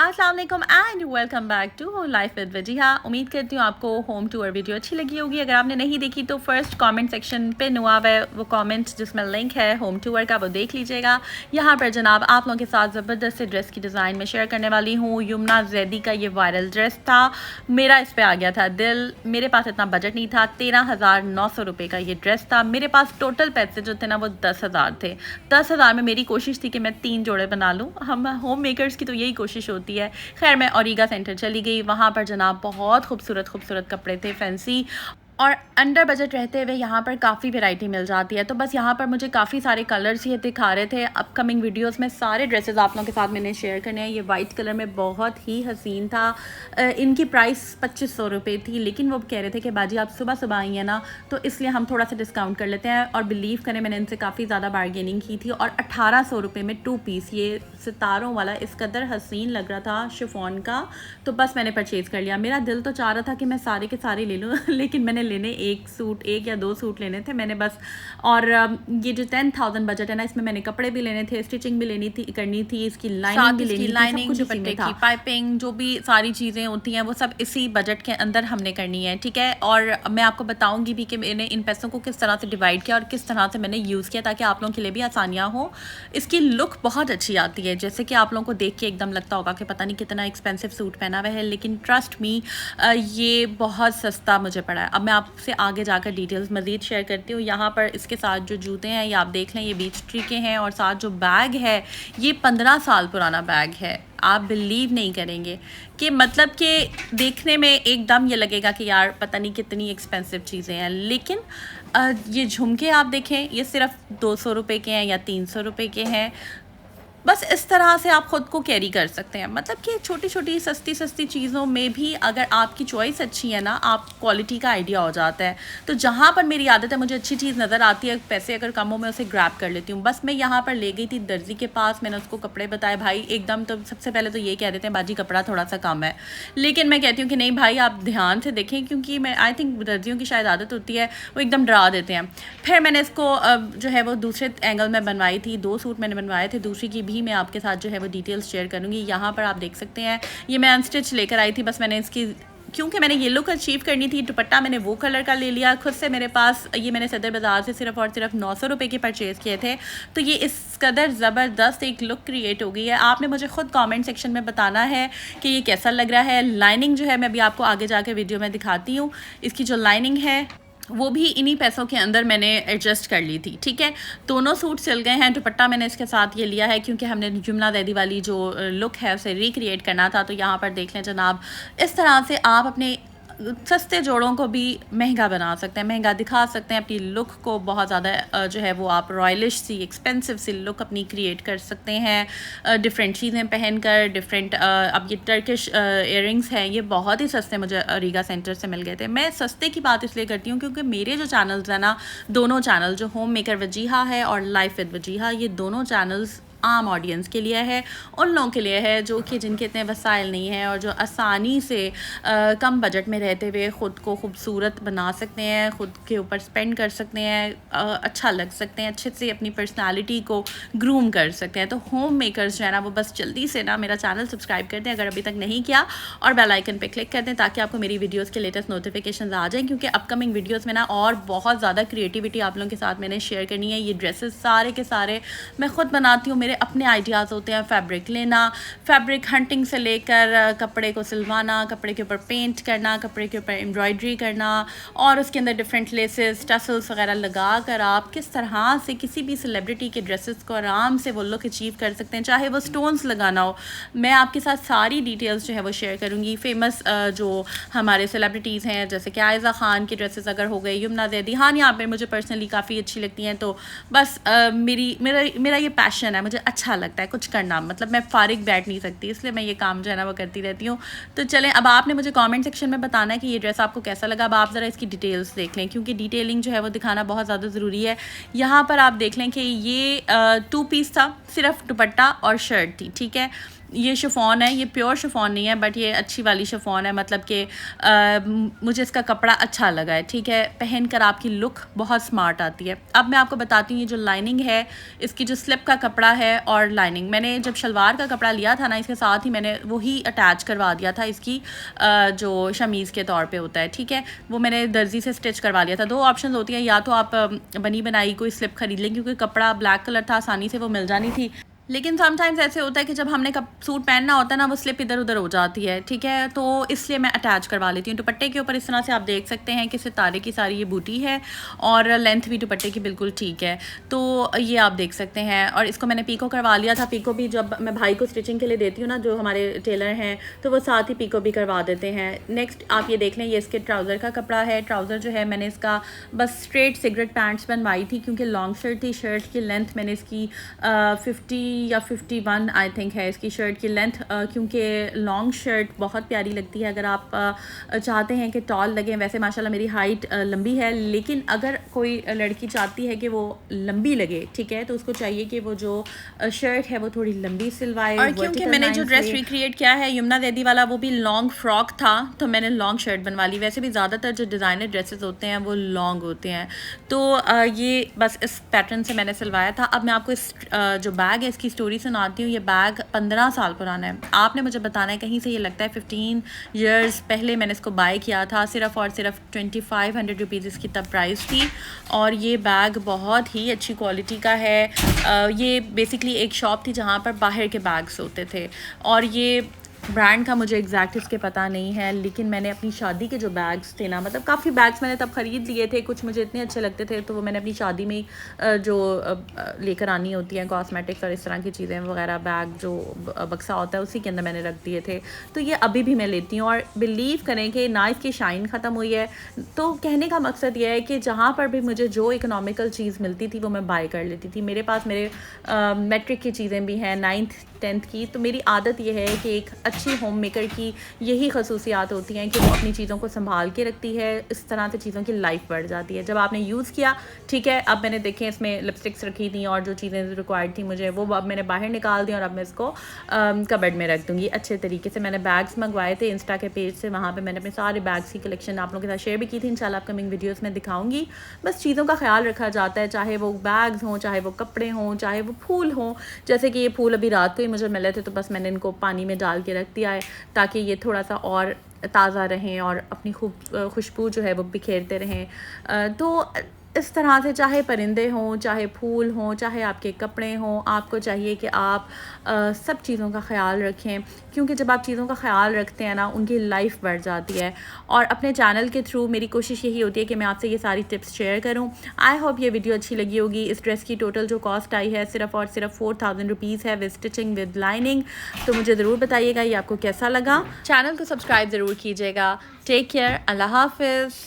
अस्सलाम वालेकुम and welcome back to life with Wajiha. उम्मीद करती हूँ आपको होम टूर वीडियो अच्छी लगी होगी। अगर आपने नहीं देखी तो फर्स्ट कमेंट सेक्शन पे हुआ है वो कमेंट जिसमें लिंक है होम टूर का, वो देख लीजिएगा। यहाँ पर जनाब आप लोगों के साथ ज़बरदस्त ड्रेस की डिज़ाइन में शेयर करने वाली हूँ। यमुना जैदी का ये वायरल ड्रेस था, मेरा इस पर आ गया था दिल। मेरे पास इतना बजट नहीं था, 13,900 रुपये का ये ड्रेस था। मेरे पास टोटल पैसे जो थे ना वो 10,000 थे। 10,000 में मेरी कोशिश थी कि मैं 3 जोड़े बना लूँ। हम होम मेकर्स की तो यही कोशिश होती है। खैर मैं औरिगा सेंटर चली गई, वहाँ पर जनाब बहुत खूबसूरत कपड़े थे, फैंसी और अंडर बजट रहते हुए यहाँ पर काफ़ी वैरायटी मिल जाती है। तो बस यहाँ पर मुझे काफ़ी सारे कलर्स ये दिखा रहे थे। अपकमिंग वीडियोस में सारे ड्रेसेस आप लोगों के साथ मैंने शेयर करने हैं। ये वाइट कलर में बहुत ही हसीन था। इनकी प्राइस 2500 रुपये थी, लेकिन वो कह रहे थे कि बाजी आप सुबह सुबह आई हैं ना, तो इसलिए हम थोड़ा सा डिस्काउंट कर लेते हैं। और बिलीव करें मैंने इनसे काफ़ी ज़्यादा बारगेनिंग की थी और 1800 रुपये में 2 पीस ये सितारों वाला इस कदर हसीन लग रहा था शिफॉन का, तो बस मैंने परचेज़ कर लिया। मेरा दिल तो चाह रहा था कि मैं सारे के सारे ले लूँ लेकिन मैंने लेने एक या दो सूट लेने थे मैंने बस। और ये जो 10,000 बजट है ना, इसमें मैंने कपड़े भी लेने थे, स्टिचिंग भी लेनी थी करनी थी, इसकी लाइनिंग भी लेनी थी, लाइनिंग दुपट्टे की पाइपिंग जो भी सारी चीज़ें होती हैं वो सब इसी बजट के अंदर हमने करनी है, ठीक है। और मैं आपको बताऊंगी भी कि मैंने इन पैसों को किस तरह से डिवाइड किया और किस तरह से मैंने यूज़ किया ताकि आप लोगों के लिए भी आसानियाँ हो। इसकी लुक बहुत अच्छी आती है, जैसे कि आप लोगों को देख के एकदम लगता होगा कि पता नहीं कितना एक्सपेंसिव सूट पहना हुआ है, लेकिन ट्रस्ट मी ये बहुत सस्ता मुझे पड़ा है। अब मैं आपसे आगे जाकर डिटेल्स मज़ीद शेयर करती हूँ। यहाँ पर इसके साथ जो जूते हैं ये आप देख लें, ये बीच ट्री के हैं और साथ जो बैग है ये 15 साल पुराना बैग है। आप बिलीव नहीं करेंगे कि मतलब कि देखने में एकदम ये लगेगा कि यार पता नहीं कितनी एक्सपेंसिव चीज़ें हैं, लेकिन ये झुमके आप देखें ये सिर्फ 200 रुपये के हैं या 300 रुपये के हैं। बस इस तरह से आप ख़ुद को कैरी कर सकते हैं। मतलब कि छोटी छोटी सस्ती चीज़ों में भी अगर आपकी चॉइस अच्छी है ना, आप क्वालिटी का आइडिया हो जाता है। तो जहाँ पर मेरी आदत है मुझे अच्छी चीज़ नज़र आती है, पैसे अगर कम हो मैं उसे ग्रैब कर लेती हूँ। बस मैं यहाँ पर ले गई थी दर्जी के पास, मैंने उसको कपड़े बताए। भाई एकदम तो सबसे पहले तो ये कह देते हैं बाजी कपड़ा थोड़ा सा कम है, लेकिन मैं कहती हूँ कि नहीं भाई आप ध्यान से देखें, क्योंकि मैं आई थिंक दर्जियों की शायद आदत होती है वो एकदम डरा देते हैं। फिर मैंने इसको जो है वो दूसरे एंगल में बनवाई थी, 2 सूट मैंने बनवाए थे, दूसरी की भी मैं आपके साथ जो है वो डिटेल्स शेयर करूँगी। यहाँ पर आप देख सकते हैं ये मैं अनस्टिच लेकर आई थी। बस मैंने इसकी क्योंकि मैंने ये लुक अचीव करनी थी, दुपट्टा मैंने वो कलर का ले लिया खुद से। मेरे पास ये मैंने सदर बाज़ार से सिर्फ और सिर्फ 900 रुपये के परचेज़ किए थे। तो ये इस कदर ज़बरदस्त एक लुक क्रिएट हो गई है। आपने मुझे ख़ुद कमेंट सेक्शन में बताना है कि ये कैसा लग रहा है। लाइनिंग जो है मैं अभी आपको आगे जाकर वीडियो में दिखाती हूँ। इसकी जो लाइनिंग है वो भी इन्हीं पैसों के अंदर मैंने एडजस्ट कर ली थी, ठीक है। दोनों सूट सिल गए हैं। दुपट्टा मैंने इसके साथ ये लिया है क्योंकि हमने यमुना जैदी वाली जो लुक है उसे रिक्रिएट करना था। तो यहाँ पर देख लें जनाब, इस तरह से आप अपने सस्ते जोड़ों को भी महंगा बना सकते हैं, महंगा दिखा सकते हैं। अपनी लुक को बहुत ज़्यादा जो है वो आप रॉयलिश सी एक्सपेंसिव सी लुक अपनी क्रिएट कर सकते हैं डिफरेंट चीज़ें पहन कर। डिफरेंट अब ये टर्किश इयररिंग्स हैं, ये बहुत ही सस्ते मुझे रीगा सेंटर से मिल गए थे। मैं सस्ते की बात इसलिए करती हूँ क्योंकि मेरे जो चैनल्स हैं ना, दोनों चैनल जो होम मेकर वजीहा है और लाइफ विद वजीहा, ये दोनों चैनल्स आम ऑडियंस के लिए है, उन लोगों के लिए है जो कि जिनके इतने वसाइल नहीं हैं और जो आसानी से कम बजट में रहते हुए ख़ुद को खूबसूरत बना सकते हैं, ख़ुद के ऊपर स्पेंड कर सकते हैं, अच्छा लग सकते हैं, अच्छे से अपनी पर्सनालिटी को ग्रूम कर सकते हैं। तो होम मेकर्स जो है ना वो बस जल्दी से ना मेरा चैनल सब्सक्राइब कर दें अगर अभी तक नहीं किया, और बेल आइकन पे क्लिक कर दें ताकि आपको मेरी वीडियोज़ के लेटेस्ट नोटिफिकेशन आ जाएँ। क्योंकि अपकमिंग वीडियोज़ में ना और बहुत ज़्यादा क्रिएटिविटी आप लोगों के साथ मैंने शेयर करनी है। ये ड्रेसेस सारे के सारे मैं ख़ुद बनाती हूँ, मेरे अपने आइडियाज़ होते हैं। फैब्रिक लेना, फैब्रिक हंटिंग से लेकर कपड़े को सिलवाना, कपड़े के ऊपर पेंट करना, कपड़े के ऊपर एम्ब्रॉयडरी करना और उसके अंदर डिफरेंट लेसेस टसल्स वगैरह लगा कर आप किस तरह से किसी भी सेलिब्रिटी के ड्रेसेस को आराम से वो लुक अचीव कर सकते हैं, चाहे वो स्टोन्स लगाना हो। मैं आपके साथ सारी डिटेल्स जो है वो शेयर करूँगी। फेमस जो हमारे सेलिब्रिटीज़ हैं जैसे कि आयज़ा ख़ान की ड्रेसेस अगर हो गई, यमुना जैदी, हाँ यहाँ पे मुझे पर्सनली काफ़ी अच्छी लगती हैं। तो बस मेरा ये पैशन है, मुझे अच्छा लगता है कुछ करना, मतलब मैं फारिग बैठ नहीं सकती, इसलिए मैं ये काम जो है ना वो करती रहती हूँ। तो चलें, अब आपने मुझे कमेंट सेक्शन में बताना है कि ये ड्रेस आपको कैसा लगा। अब आप ज़रा इसकी डिटेल्स देख लें क्योंकि डिटेलिंग जो है वो दिखाना बहुत ज़्यादा ज़रूरी है। यहाँ पर आप देख लें कि ये 2 पीस था, सिर्फ दुपट्टा और शर्ट थी, ठीक है। ये शिफॉन है, ये प्योर शिफॉन नहीं है बट ये अच्छी वाली शिफॉन है, मतलब कि मुझे इसका कपड़ा अच्छा लगा है, ठीक है। पहन कर आपकी लुक बहुत स्मार्ट आती है। अब मैं आपको बताती हूँ ये जो लाइनिंग है, इसकी जो स्लिप का कपड़ा है और लाइनिंग, मैंने जब शलवार का कपड़ा लिया था ना, इसके साथ ही मैंने वही अटैच करवा दिया था, इसकी जो शमीज़ के तौर पे होता है, ठीक है। वो मैंने दर्जी से स्टिच करवा लिया था। दो ऑप्शन होती हैं, या तो आप बनी बनाई कोई स्लिप खरीद लें, क्योंकि कपड़ा ब्लैक कलर था, आसानी से वो मिल जानी थी। लेकिन समटाइम्स ऐसे होता है कि जब हमने सूट पहनना होता है ना, वो स्लिप इधर उधर हो जाती है, ठीक है। तो इसलिए मैं अटैच करवा लेती हूँ। दुपट्टे के ऊपर इस तरह से आप देख सकते हैं कि सितारे की सारी ये बूटी है और लेंथ भी दुपट्टे की बिल्कुल ठीक है। तो ये आप देख सकते हैं। और इसको मैंने पीको करवा लिया था। पीको भी जब मैं भाई को स्टिचिंग के लिए देती हूँ ना, जो हमारे टेलर हैं, तो वो साथ ही पीको भी करवा देते हैं। नेक्स्ट आप ये देख लें, ये इसके ट्राउज़र का कपड़ा है। ट्राउज़र जो है मैंने इसका बस स्ट्रेट सिगरेट पैंट्स बनवाई थी, क्योंकि लॉन्ग शर्ट थी। शर्ट की लेंथ मैंने इसकी 50 या 51 आई थिंक है इसकी शर्ट की लेंथ, क्योंकि लॉन्ग शर्ट बहुत प्यारी लगती है अगर आप चाहते हैं कि टॉल लगें। वैसे माशाल्लाह मेरी हाइट लंबी है, लेकिन अगर कोई लड़की चाहती है कि वो लंबी लगे, ठीक है, तो उसको चाहिए कि वो जो शर्ट है वो थोड़ी लंबी सिलवाए। और क्योंकि मैंने जो ड्रेस रिक्रिएट किया है यमुना दैदी वाला, वो भी लॉन्ग फ्रॉक था, तो मैंने लॉन्ग शर्ट बनवा ली। वैसे भी ज़्यादातर जो डिज़ाइनर ड्रेसेस होते हैं वो लॉन्ग होते हैं, तो ये बस इस पैटर्न से मैंने सिलवाया था। अब मैं आपको इस जो बैग है इसकी स्टोरी सुनाती हूँ। ये बैग 15 साल पुराना है। आपने मुझे बताना है, कहीं से ये लगता है 15 ईयर्स पहले मैंने इसको बाय किया था। सिर्फ़ और सिर्फ 2500 रुपीज़ इसकी तब प्राइस थी। और ये बैग बहुत ही अच्छी क्वालिटी का है। ये बेसिकली एक शॉप थी जहाँ पर बाहर के बैग्स होते थे, और ये ब्रांड का मुझे एग्जैक्ट इसके पता नहीं है, लेकिन मैंने अपनी शादी के जो बैग्स थे ना, मतलब काफ़ी बैग्स मैंने तब ख़रीद लिए थे, कुछ मुझे इतने अच्छे लगते थे, तो वो मैंने अपनी शादी में जो लेकर आनी होती हैं कॉस्मेटिक्स और इस तरह की चीज़ें वगैरह, बैग जो बक्सा होता है उसी के अंदर मैंने रख दिए थे। तो ये अभी भी मैं लेती हूँ, और बिलीव करें कि ना इसकी शाइन ख़त्म हुई है। तो कहने का मकसद ये है कि जहाँ पर भी मुझे जो इकोनॉमिकल चीज़ मिलती थी वो मैं बाय कर लेती थी। मेरे पास मेरे मैट्रिक की चीज़ें भी हैं, 9th 10th की। तो मेरी आदत यह है कि एक अच्छी होम मेकर की यही खसूसियात होती हैं कि वो अपनी चीज़ों को संभाल के रखती है। इस तरह से चीज़ों की लाइफ बढ़ जाती है। जब आपने यूज़ किया, ठीक है, अब मैंने देखें इसमें लिपस्टिक्स रखी थी और जो चीज़ें रिक्वायर्ड थी मुझे, वो अब मैंने बाहर निकाल दी और अब मैं इसको कबर्ड में रख दूँगी अच्छे तरीके से। मैंने बैग्स मंगवाए थे इंस्टा के पेज से, वहाँ पर मैंने अपने सारे बैग्स की कलेक्शन आप लोगों के साथ शेयर भी की थी। इंशाल्लाह अपकमिंग वीडियोज़ में दिखाऊँगी। बस चीज़ों का ख्याल रखा जाता है, चाहे वो बैग्स हों, चाहे वो कपड़े हों, चाहे वो फूल हों। जैसे कि ये फूल अभी रात को मुझे मिले थे, तो बस मैंने इनको पानी में डाल के रख दिया है ताकि ये थोड़ा सा और ताज़ा रहें और अपनी खुशबू जो है वो बिखेरते रहें। तो इस तरह से चाहे परिंदे हों, चाहे फूल हों, चाहे आपके कपड़े हों, आपको चाहिए कि आप सब चीज़ों का ख्याल रखें, क्योंकि जब आप चीज़ों का ख्याल रखते हैं ना, उनकी लाइफ बढ़ जाती है। और अपने चैनल के थ्रू मेरी कोशिश यही होती है कि मैं आपसे ये सारी टिप्स शेयर करूं। आई होप ये वीडियो अच्छी लगी होगी। इस ड्रेस की टोटल जो कॉस्ट आई है सिर्फ और सिर्फ 4000 रुपीज़ है, विद स्टिचिंग विद लाइनिंग। तो मुझे ज़रूर बताइएगा ये आपको कैसा लगा। चैनल को सब्सक्राइब ज़रूर कीजिएगा। टेक केयर, अल्लाह हाफिज़।